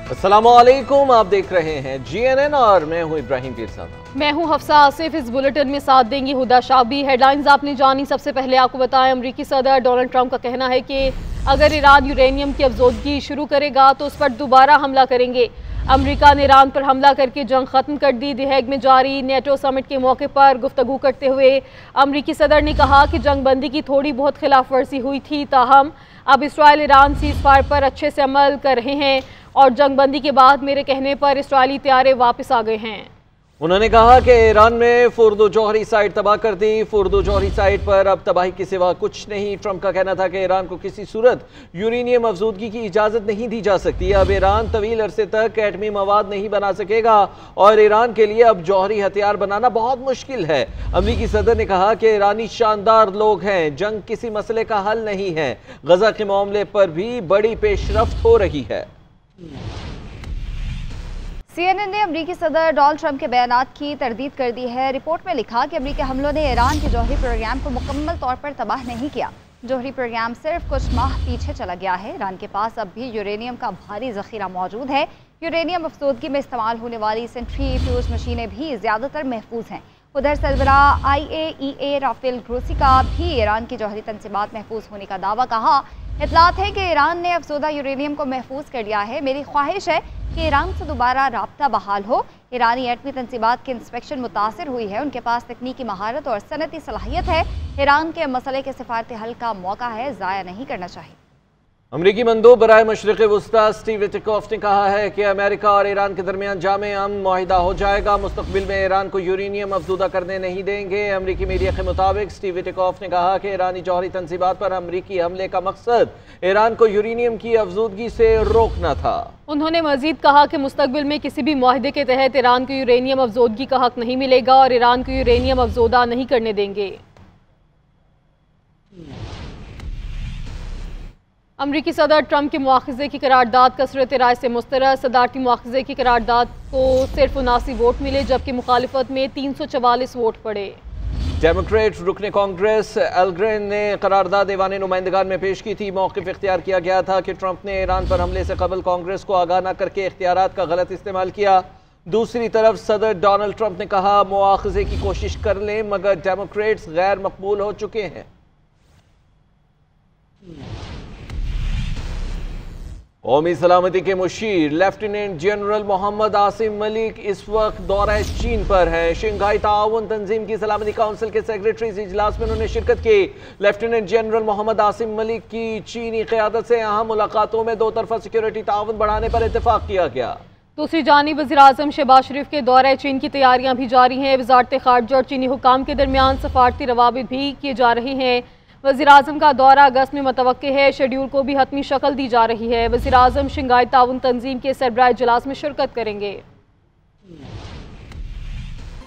अस्सलामुअलैकुम, आप देख रहे हैं GNN और मैं हूं इब्राहिम पीरजादा। मैं हूं हफ्सा आसिफ। इस बुलेटिन में साथ देंगी हुदा शाबी। हेडलाइंस आपने जानी। सबसे पहले आपको बताएं, अमरीकी सदर डोनाल्ड ट्रंप का कहना है कि अगर ईरान यूरेनियम की अफजोदगी शुरू करेगा तो उस पर दोबारा हमला करेंगे। अमरीका ने ईरान पर हमला करके जंग खत्म कर दी। द हेग में जारी नेटो समिट के मौके पर गुफ्तगू करते हुए अमरीकी सदर ने कहा कि जंग बंदी की थोड़ी बहुत खिलाफ वर्जी हुई थी, ताहम अब इसराइल ईरान सीज फायर पर अच्छे से अमल कर रहे हैं और जंग बंदी के बाद मेरे कहने पर इसराइली तैयारे वापस आ गए हैं। उन्होंने कहा कि ईरान में फुर्दो जौहरी साइट तबाह कर दी। फुर्दो जौहरी साइट पर अब तबाही के सिवा कुछ नहीं। ट्रंप का कहना था कि ईरान को किसी सूरत यूरेनियम अफजूदगी की इजाज़त नहीं दी जा सकती। अब ईरान तवील अरसे तक एटमी मवाद नहीं बना सकेगा और ईरान के लिए अब जौहरी हथियार बनाना बहुत मुश्किल है। अमरीकी सदर ने कहा कि ईरानी शानदार लोग हैं, जंग किसी मसले का हल नहीं है। गजा के मामले पर भी बड़ी पेशरफ्त हो रही है। CNN ने अमरीकी सदर डोनाल्ड ट्रंप के बयानात की तरदीद कर दी है। रिपोर्ट में लिखा कि अमरीकी हमलों ने ईरान के जौहरी प्रोग्राम को मुकम्मल तौर पर तबाह नहीं किया। जौहरी प्रोग्राम सिर्फ कुछ माह पीछे चला गया है। ईरान के पास अब भी यूरेनियम का भारी जखीरा मौजूद है। यूरेनियम अफसोदगी में इस्तेमाल होने वाली सेंट्रीफ्यूज मशीनें भी ज़्यादातर महफूज हैं। उधर सरबराह IAEA राफेल ग्रोसी का भी ईरान की जौहरी तनसीबात महफूज होने का दावा कहा। इतलात है कि ईरान ने अफसोदा यूरेनियम को महफूज कर लिया है। मेरी ख्वाहिश है कि ईरान से दोबारा राब्ता बहाल हो। ईरानी एटमी तनसीबात की इंस्पेक्शन मुतासर हुई है। उनके पास तकनीकी महारत और सनती सलाहियत है। ईरान के मसले के सिफारती हल का मौका है, ज़ाया नहीं करना चाहिए। अमरीकी मंदूब बराए मशरिक़ वुस्ता स्टीव विटकॉफ ने कहा है कि अमेरिका और ईरान के दरमियान जामे अमन मुआहिदा हो जाएगा। मुस्तकबिल में ईरान को यूरेनियम अफजूदा करने नहीं देंगे। अमरीकी मीडिया के मुताबिक स्टीव विटकॉफ ने कहा कि ईरानी जौहरी तनसीबात पर अमरीकी हमले का मकसद ईरान को यूरेनियम की अफजूदगी से रोकना था। उन्होंने मजीद कहा कि मुस्तकबिल में किसी भी मुआहदे के तहत ईरान को यूरेनियम अफजोदगी का हक नहीं मिलेगा और ईरान को यूरेनियम अफजोदा नहीं करने देंगे। अमरीकी सदर ट्रंप के मुआखजे की करारदाद कसरत राय से मुस्तरद। सदारती मुआखजे की करारदाद को सिर्फ 79 वोट मिले, जबकि मुखालिफत में 344 वोट पड़े। डेमोक्रेट रुकने कांग्रेस एल ग्रेन ने करारदाद ऐवान नुमाइंदगान में पेश की थी। मौक़िफ़ इख्तियार किया गया था कि ट्रंप ने ईरान पर हमले से कबल कांग्रेस को आगाह न करके इख्तियारात का गलत इस्तेमाल किया। दूसरी तरफ सदर डोनाल्ड ट्रंप ने कहा मुआखजे की कोशिश कर लें, मगर डेमोक्रेट्स गैर मकबूल हो चुके हैं। कौमी सलामती के मुशीर लेफ्टिनेंट जनरल मोहम्मद आसिम मलिक इस वक्त दौरा चीन पर हैं। शंघाई ताउन तंजीम की सलामती काउंसिल के सेक्रेटरीज इजलास में उन्होंने शिरकत की। लेफ्टिनेंट जनरल मोहम्मद आसिम मलिक की चीनी क़यादत से अहम मुलाकातों में दो तरफा सिक्योरिटी ताउन बढ़ाने पर इत्तेफाक किया गया। दूसरी जानिब वज़ीर-ए-आज़म शहबाज शरीफ के दौरे चीन की तैयारियां भी जारी हैं। वज़ारत ख़ारिजा और चीनी हुकाम के दरमियान सफारती रवाबित भी किए जा रहे हैं। वज़ीर-ए-आज़म का दौरा अगस्त में मुतवक्के है। शेड्यूल को भी हतमी शक्ल दी जा रही है। वज़ीर-ए-आज़म शंघाई ताउन तंजीम के सरबराह इजलास में शिरकत करेंगे।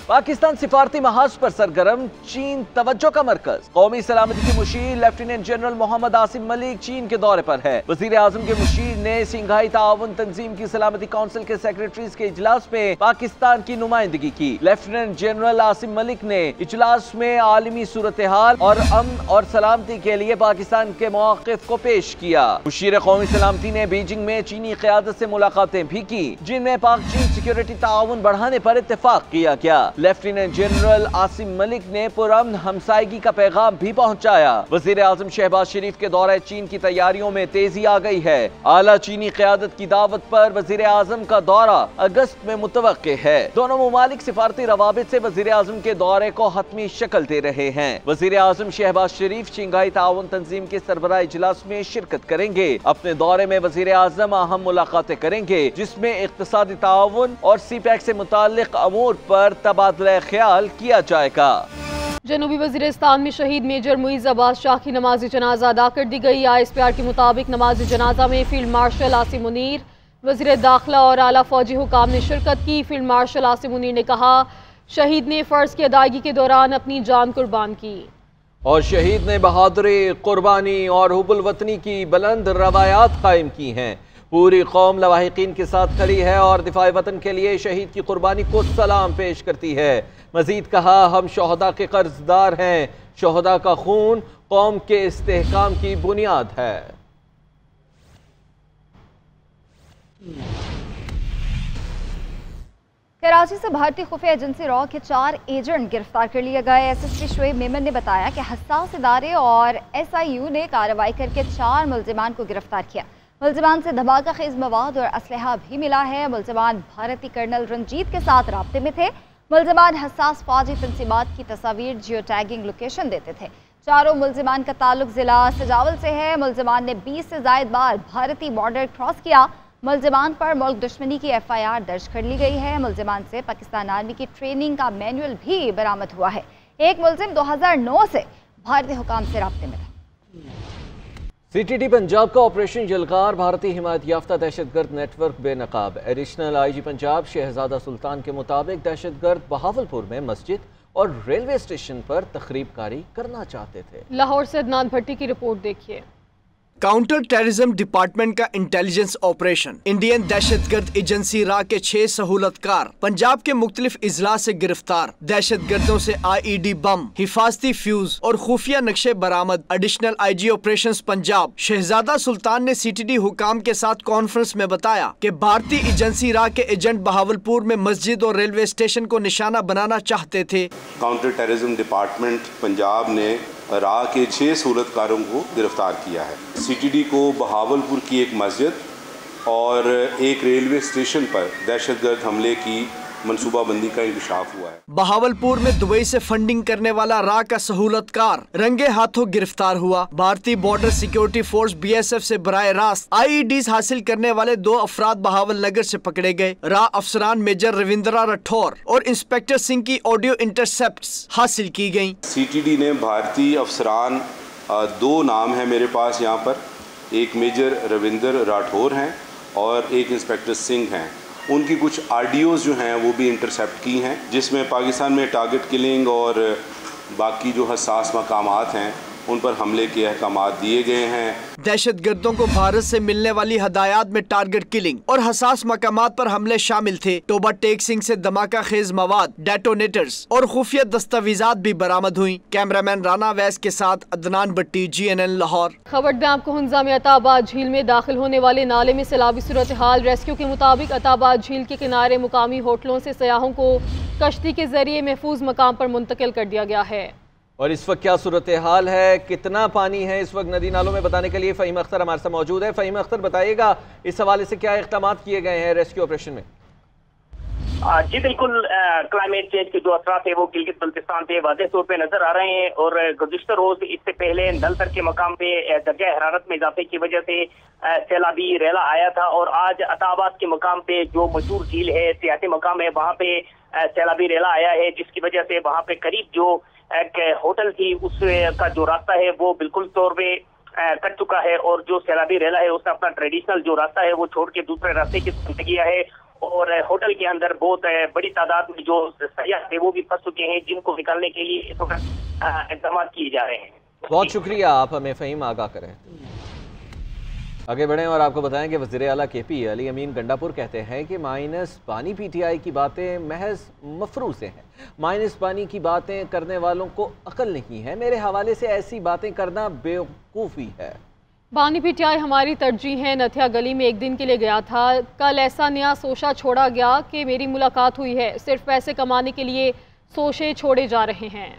पाकिस्तान सिफारती महाज पर सरगर्म, चीन तवज्जो का मरकज। कौमी सलामती के मुशीर लेफ्टिनेंट जनरल मोहम्मद आसिम मलिक चीन के दौरे पर है। वज़ीर आज़म के मुशीर ने शंघाई ताउन तंजीम की सलामती काउंसिल के सेक्रेटरीज के इजलास में पाकिस्तान की नुमाइंदगी की। लेफ्टिनेंट जनरल आसिम मलिक ने इजलास में आलमी सूरत हाल और अमन और सलामती के लिए पाकिस्तान के मौक़िफ़ को पेश किया। मुशीर कौमी सलामती ने बीजिंग में चीनी क़यादत से मुलाकातें भी की, जिनमें पाक चीन सिक्योरिटी ताउन बढ़ाने पर इत्तेफाक किया गया। लेफ्टिनेंट जनरल आसिम मलिक ने पुरअमन हमसायगी का पैगाम भी पहुंचाया। वज़ीर आज़म शहबाज शरीफ के दौरे चीन की तैयारियों में तेजी आ गई है। आला चीनी क़यादत की दावत पर वज़ीर आज़म का दौरा अगस्त में मुतवक्के है। दोनों मुमालिक सिफारती रवाबित से वज़ीर आज़म के दौरे को हतमी शक्ल दे रहे हैं। वज़ीर आज़म शहबाज शरीफ शंघाई ताउन तंजीम के सरबराह इजलास में शिरकत करेंगे। अपने दौरे में वज़ीर आज़म अहम मुलाकातें करेंगे, जिसमें इक़्तिसादी ताउन और CPEC से मुताल्लिक़ अमूर पर तबादला ख्याल किया जाएगा। जनूबी वज़ीरिस्तान में शहीद मेजर मुइज़ अब्बास शाह की नमाज जनाजा अदा कर दी गई। ISPR के मुताबिक नमाज जनाजा में फील्ड मार्शल आसिम मुनीर, वज़ीर दाखिला और आला फौजी हुकाम ने शिरकत की। फील्ड मार्शल आसिम मुनीर ने कहा, शहीद ने फ़र्ज की अदायगी के दौरान अपनी जान कुर्बान की और शहीद ने बहादुरी, कुर्बानी और हुब्बुल वतनी की बुलंद रवायात कायम की हैं। पूरी कौम लवाहिकीन के साथ खड़ी है और दिफाए वतन के लिए शहीद की कुर्बानी को सलाम पेश करती है। मजीद कहा, हम शोहदा के कर्जदार हैं। शोहदा का खून कौम के इस्तेहकाम की बुनियाद है। कराची से भारतीय खुफिया एजेंसी रॉ के 4 एजेंट गिरफ्तार कर लिए गए। SSP शोएब मेमन ने बताया कि हसास इदारे और SIU ने कार्रवाई करके 4 मुल्जिमान को गिरफ्तार किया। मुल्जिमान से धमाका खेज मवाद और असलहा भी मिला है। मुल्जिमान भारतीय कर्नल रंजीत के साथ राब्ते में थे। मुल्जिमान हसास फौजी तंजीमात की तस्वीर जियो टैगिंग लोकेशन देते थे। चारों मुल्जिमान का ताल्लुक जिला सजावल से है। मुल्जिमान ने 20 से ज़ायद बार भारतीय बॉर्डर क्रॉस किया। मुल्जिमान पर मुल्क दुश्मनी की FIR दर्ज कर ली गई है। मुल्जिमान से पाकिस्तान आर्मी की ट्रेनिंग का मैनुअल भी बरामद हुआ है। एक मुल्जिम 2009 से भारतीय हुकाम से राब्ते में था। CTD पंजाब का ऑपरेशन यलगार भारतीय हिमायत याफ्ता दहशतगर्द नेटवर्क बेनकाब। एडिशनल IG पंजाब शहजादा सुल्तान के मुताबिक दहशतगर्द बहावलपुर में मस्जिद और रेलवे स्टेशन पर तखरीबकारी करना चाहते थे। लाहौर से अदनान भट्टी की रिपोर्ट देखिए। काउंटर टेररिज्म डिपार्टमेंट का इंटेलिजेंस ऑपरेशन इंडियन दहशतगर्द एजेंसी रा के 6 सहूलतकार पंजाब के मुख्तलिफ इजला से गिरफ्तार। दहशतगर्दों से IED बम, हिफाजती फ्यूज और खुफिया नक्शे बरामद। एडिशनल IG ऑपरेशंस पंजाब शहजादा सुल्तान ने CTD हुकाम के साथ कॉन्फ्रेंस में बताया कि भारतीय एजेंसी रा के एजेंट बहावलपुर में मस्जिद और रेलवे स्टेशन को निशाना बनाना चाहते थे। काउंटर टेररिज्म डिपार्टमेंट पंजाब ने रा के 6 सूरतकारों को गिरफ्तार किया है। CTD को बहावलपुर की एक मस्जिद और एक रेलवे स्टेशन पर दहशतगर्द हमले की मनसूबाबंदी का इंकशाफ हुआ है। बहावलपुर में दुबई से फंडिंग करने वाला रा का सहूलतकार रंगे हाथों गिरफ्तार हुआ। भारतीय बॉर्डर सिक्योरिटी फोर्स BSF से बराह रास्त IEDs हासिल करने वाले 2 अफराद बहावल नगर से पकड़े गए। रा अफसरान मेजर रविंद्रा राठौर और इंस्पेक्टर सिंह की ऑडियो इंटरसेप्ट्स हासिल की गयी। CTD ने भारतीय अफसरान 2 नाम है मेरे पास यहाँ पर, एक मेजर रविंद्र राठौर हैं और एक इंस्पेक्टर सिंह हैं। उनकी कुछ ऑडियोज़ जो हैं वो भी इंटरसेप्ट की हैं, जिसमें पाकिस्तान में टारगेट किलिंग और बाकी जो हसास मकामात हैं उन पर हमले के अहकामात दिए गए हैं। दहशतगर्दों को भारत से मिलने वाली हदायत में टारगेट किलिंग और हसास मकामात पर हमले शामिल थे। टोबा टेक सिंह से धमाका खेज मवाद, डेटोनेटर्स और खुफिया दस्तावेजात भी बरामद हुई। कैमरामैन राना वैस के साथ अदनान भट्टी, GNN लाहौर। खबर दें आपको, हुंजा में अताबाद झील में दाखिल होने वाले नाले में सैलाबी सूरत हाल। रेस्क्यू के मुताबिक अताबाद झील के किनारे मुकामी होटलों से सयाहों को कश्ती के जरिए महफूज मकाम पर मुंतकिल कर दिया गया है। और इस वक्त क्या सूरत हाल है, कितना पानी है इस वक्त नदी नालों में, बताने के लिए फ़हीम अख्तर हमारे साथ मौजूद है। फ़हीम अख्तर, बताइएगा इस हवाले से क्या इक़दाम किए गए हैं रेस्क्यू ऑपरेशन में? जी बिल्कुल, क्लाइमेट चेंज के जो असरात है वो गिलगित बल्तिस्तान पे वाज़ेह तौर पे नजर आ रहे हैं। और गुज़िश्ता रोज इससे पहले नलतर के मकाम पे दर्जा हरारत में इजाफे की वजह से सैलाबी रेला आया था और आज अताबाद के मकाम पे जो मशहूर झील है, सियासी मकाम है, वहाँ पे सैलाबी रेला आया है, जिसकी वजह से वहाँ पे करीब जो एक होटल थी उसका जो रास्ता है वो बिल्कुल तौर पे कट चुका है और जो सैलाबी रेला है उसने अपना ट्रेडिशनल जो रास्ता है वो छोड़ के दूसरे रास्ते की तरफ किया है। और होटल के अंदर बहुत बड़ी तादाद में जो सयाह थे वो भी फंस चुके हैं, जिनको निकालने के लिए इस वक्त इंतजाम किए जा रहे हैं। बहुत शुक्रिया, आप हमें फ़हीम आगाह करें। आगे बढ़ें और आपको बताएं कि वज़ीर आला KP अली अमीन गंडापुर कहते हैं कि माइनस पानी PTI की बातें महज मफरूज़े हैं। माइनस पानी की बातें करने वालों को अकल नहीं है। मेरे हवाले से ऐसी बातें करना बेवकूफ़ी है। पानी PTI हमारी तरजीह है। नथिया गली में एक दिन के लिए गया था, कल ऐसा नया सोशा छोड़ा गया कि मेरी मुलाकात हुई है। सिर्फ पैसे कमाने के लिए सोशे छोड़े जा रहे हैं।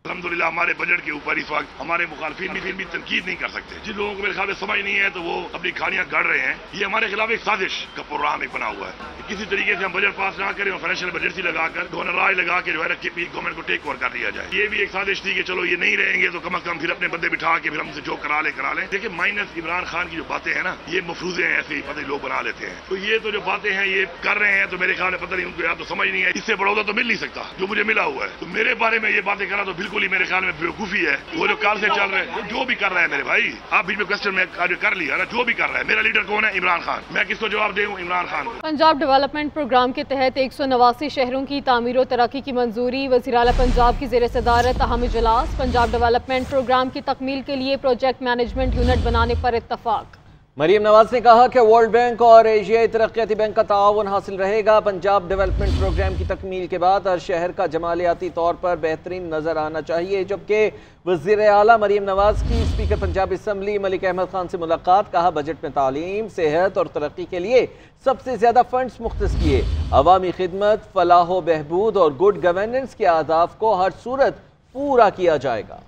अल्हम्दुलिल्लाह हमारे बजट के ऊपर इस वक्त हमारे मुखालफिन भी फिर भी तनकीद नहीं कर सकते। जिन लोगों को मेरे ख्याल में समझ नहीं है तो वो अपनी कहानियां गढ़ रहे हैं। ये हमारे खिलाफ एक साजिश का प्रोग्राम एक बना हुआ है। किसी तरीके से हम बजट पास ना करें और फाइनेंशियल बजट लगाकर गवर्नर लगा के जो है गवर्नमेंट को टेक ओवर कर दिया जाए। ये भी एक साजिश थी कि चलो ये नहीं रहेंगे तो कम अज कम फिर अपने बंदे बिठा के फिर हमसे जो करा ले। देखिए माइनस इमरान खान की जो बातें हैं ना, ये मफरूजे हैं, ऐसे ही पता लोग बना लेते हैं। तो ये तो जो बातें हैं ये कर रहे हैं तो मेरे ख्याल में पता नहीं उनको या तो समझ नहीं है। इससे बड़ा तो मिल नहीं सकता जो मुझे मिला हुआ है। तो मेरे बारे में ये बातें करा तो बिल्कुल ही मेरे ख्याल में बेवकूफी है। वो जो काल से चल रहे हैं, जो भी कर रहा है मेरे भाई, आप बीच में क्वेश्चन में कर लिया ना, जो भी कर रहा है। मेरा लीडर कौन है? इमरान खान। मैं किसको जवाब दूं? इमरान खान को। पंजाब डेवलपमेंट प्रोग्राम के तहत 189 शहरों की तामीर और तरक्की की मंजूरी। वज़ीर आला पंजाब की ज़ेर सदारत अहम इजलास। पंजाब डेवलपमेंट प्रोग्राम की तकमील के लिए प्रोजेक्ट मैनेजमेंट यूनिट बनाने पर इत्तफाक। मरीम नवाज ने कहा कि वर्ल्ड बैंक और एशियाई तरक्याती बैंक का ताउन हासिल रहेगा। पंजाब डेवलपमेंट प्रोग्राम की तकमील के बाद हर शहर का जमालियाती तौर पर बेहतरीन नजर आना चाहिए। जबकि वज़ीर आला मरीम नवाज की स्पीकर पंजाब असम्बली मलिक अहमद खान से मुलाकात, कहा बजट में तालीम, सेहत और तरक्की के लिए सबसे ज्यादा फंड्स मुख्तस किए। अवामी खिदमत, फलाह बहबूद और गुड गवर्नेंस के अहदाफ को हर सूरत पूरा किया जाएगा।